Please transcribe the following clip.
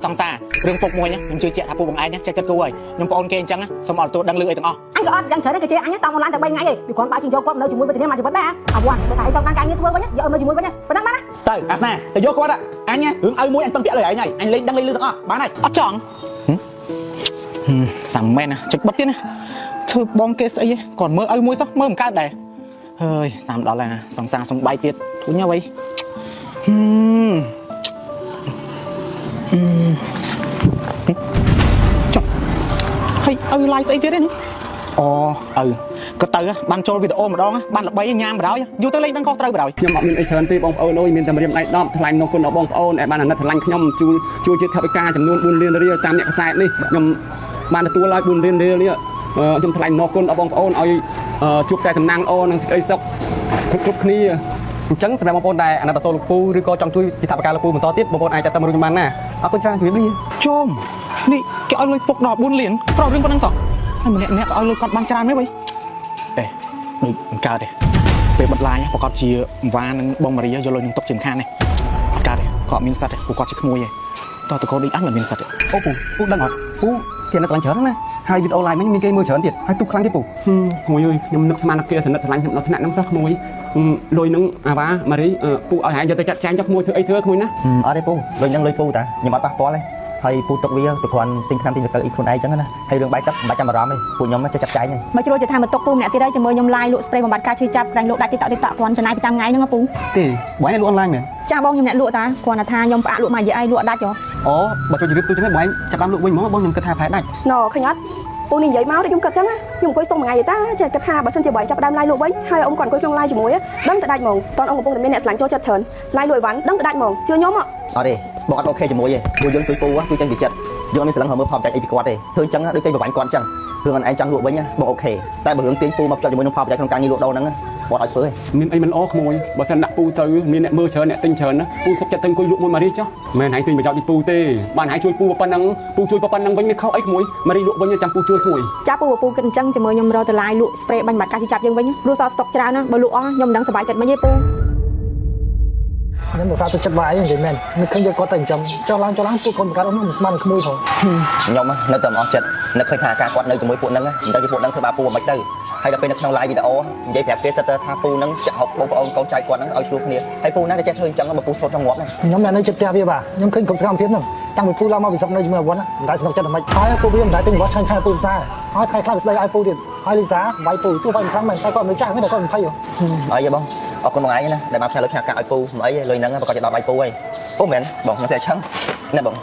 សង្សាររឿងពុកមួយខ្ញុំជឿជាក់ថាពូបងឯងចេះចិត្តគួរហើយខ្ញុំប្អូនគេអញ្ចឹងសូមអត់ទទួលដឹងលឺអីទាំងអស់អញក៏អត់យ៉ាងច្រើនគេជេរអញតាមអនឡាញតែ3ថ្ងៃទេពីគ្រាន់បើជិះយកគាត់នៅជាមួយវិទ្យាមកជីវិតដែរអាវ៉ាន់បើតែឯងចង់ការងារធ្វើវិញយកនៅជាមួយវិញប៉ុណ្ណឹងបានណាទៅអាសនាទៅយកគាត់អញរឿងឲ្យមួយអញពឹងពាក់លើឯងហើយអញលេងដឹងលេងលឺទាំងអស់បានហើយអត់ចង់សាំមែនណាចុចបិទទៀតណាធ្វើបងគេស្អីគាត់មើលឲ្យមួយសោះមើលមិនកើតដែរហើយ30ដុល្លារសង្សារសំបាយទៀតធុញអ្វីចុះហើយឲ្យ like ស្អីទៀតនេះអូក៏ទៅបានចូលវីដេអូម្ដងបានល្បីញ៉ាំបដ ாய் យូរទៅលេងដឹងខុសត្រូវបដ ாய் ខ្ញុំអត់មានអីច្រើនទេបងប្អូនអើយមានតែម្រាមដៃ10ថ្លែងនំគុណដល់បងប្អូនដែលបានអាណិតស្រឡាញ់ខ្ញុំជួយជាថវិកាចំនួន4លានរៀលតាមអ្នកខ្សែនេះខ្ញុំបានទទួលឲ្យ4លានរៀលនេះខ្ញុំថ្លែងនំគុណដល់បងប្អូនឲ្យជួបតែសំណាងល្អនិងសេចក្តីសុខគ្រប់គ្នាអញ្ចឹងសម្រាប់បងប្អូនដែលអាណិតដល់សូលលោកពូឬក៏ចង់ជួយជាថវិកាលោកពូបន្តទៀតបងប្អូនអាចចាប់តាមរួចបានណាអរគុណច្រើនជំរាបលាជុំនេះគេឲ្យលុយពុកដល់4លានប្ររឿងប៉ុណ្ណឹងសោះហើយម្នាក់ឲ្យលុយគាត់បានច្រើនទេបីដូចមិនកើតទេពេលបិទឡាញប្រកាសជាវ៉ានិងបងម៉ារីយកលុយនឹងຕົកជាងខាននេះអត់កើតទេគាត់មានសិទ្ធទេពូគាត់ជាក្មួយទេតើតកោដូចអត់មិនមានសិទ្ធទេអូពូដឹងអត់ពូគេនៅស្រឡាញ់ច្រើនណាហើយវីដេអូ live វិញមានគេមើលច្រើនទៀតហើយទុកខ្លាំងទៀតពូក្មួយអើយខ្ញុំនឹកស្មានគេសនិទ្ធស្រឡាញ់ខ្ញុំដល់ថ្នាក់ហ្នឹងសោះក្មួយលុយនឹងអាវ៉ាម៉ារីពូឲ្យហែងយកទៅចាត់ចែងចុះក្មួយធ្វើអីធ្វើក្មួយណាអត់ទេពូលុយហ្នឹងលុយពូតាខ្ញុំអត់ប៉ះពាល់ទេហើយពូទុកវាទៅគ្រាន់ទិញថ្នាំទិញទៅអីខ្លួនឯងចឹងណាហើយរឿងបាយទឹកមិនបាច់ចាំអារម្មណ៍ទេពួកខ្ញុំចេះចាប់ចែងទេមកជ្រុលជាថាមកទុកពូម្នាក់ទៀតហើយជាមួយខ្ញុំ live លក់ spray បំបត្តិការឈឺចាប់ក្រាញ់លក់ដាច់ទីតក់គ្រាន់ចំណាយប្រចាំថ្ងៃហ្នឹងពូទេបងឯងលក់អនឡាញមែនចាបងខ្ញុំអ្នកលក់តាគ្រាន់តែថាខ្ញុំផ្អាកលក់មួយរយៈអីលក់ដាច់ហ៎អូបើចូលជិះទូចឹងបងឯងចាប់បានលក់វិញហ្មងបងខ្ញុំគិតថាផ្លែដាច់ណ៎ឃើញអត់ពូនេះនិយាយមកដូចខ្ញុំគិតចឹងណាខ្ញុំអង្គុយស្ទង់មួយថ្ងៃទេតាចេះគិតថាបើសិនជាបងចាប់ដើម live លក់វិញហើយអ៊ំគាត់អង្គុយក្នុង live ជាមួយដឹងតែដាច់ហ្មងតើអ៊ំកំពុងតែមានអ្នកស្រឡាញ់ចូលចិត្តច្រើន live លក់អីវ៉ាន់ដឹងតែដាច់ហ្មងជឿខ្ញុំអត់ទេបងអត់អូខេជាមួយទេព្រោះយើងជួយពូជួយចេញពីចិត្តយើងអត់មានស្រឡាញ់មើលផលប្រយោជន៍អីពីគាត់ទេធ្វើចឹងដូចគេប្រវាញ់គាត់ចឹងរឿងអនឯងចង់លក់វិញបងអូខេតែបើរឿងទាញពូមកចុចជាមួយនឹងផលប្រយោជន៍ក្នុងការងារលក់ដូរហ្នឹងគាត់ឲ្យធ្វើទេមានអីមិនអក្មួយបើសិនដាក់ពូទៅមានអ្នកមើលច្រើនអ្នកទិញច្រើនណាពូសុខចិត្តទៅអង្គុយលក់មួយម៉ារីចុះមិនហែងទិញប្រយោជន៍ពីពូទេបានហែងជួយពូប៉ុណ្ណឹងពូជួយប៉ុណ្ណឹងវិញមានខុសអីក្មួយម៉ារីលក់វិញចាំពូជួយក្មួយចាពូគិតអញ្ចឹងជាមួយខ្ញុំរកទៅ live លក់ spray បាញ់បាត់ការចាប់យើងវិញព្រោះសល់ stock ច្រើនណាបើលក់អស់ខ្ញុំមិនដឹងសុបាយចិត្តមិនទេពូខ្ញុំមិនសាទៅចិត្តបាយទេនិយាយមែននឹកឃើញយកគាត់ទៅចិញ្ចឹមចុះឡើងពួកគាត់បង្កើតអស់នោះមិនស្មាននឹងក្មួយផងខ្ញុំនៅតែមិនអស់ចិត្តនឹកឃើញថាការគាត់នៅជាមួយពួកហ្នឹងមិនដឹងជាពួកហ្នឹងធ្វើបាបពូមិនទៅហើយដល់ពេលនៅក្នុង live វីដេអូនិយាយប្រាប់គេសិតថាពូហ្នឹងចាក់ហុកបងប្អូនកូនចៅគាត់ហ្នឹងឲ្យឆ្លោះគ្នាហើយពូហ្នឹងក៏ចេះធ្វើអញ្ចឹងបើពូស្លុតtrongងាប់ដែរខ្ញុំនៅចិត្តផ្ទះវាបាទខ្ញុំឃើញគ្រប់សកម្មភាពហ្នឹងតាំងពីពូឡើងមកវិសុខនៅជាមួយអវ៉ាន់មិនដែលស្នុកចិត្តតែមិនហើយពូវាមិនដែលទិញរបស់ឆាញ់ពូវិសាហើយខែខ្លះវាស្ដីឲ្យពូទៀតហើយលីសាវាយពូទោះបីមិនខ្លាំងមែនតែគាត់មិនចាស់ទេតែគាត់20ហើយបងអរគុណបងឯងណាដែលមកផ្សាយលុយឆាកាឲ្យពូមិនអីលុយហ្នឹងប្រកាសជាដល់ដៃពូហើយអូមែនបងខ្ញុំតែអញ្ចឹងណាបង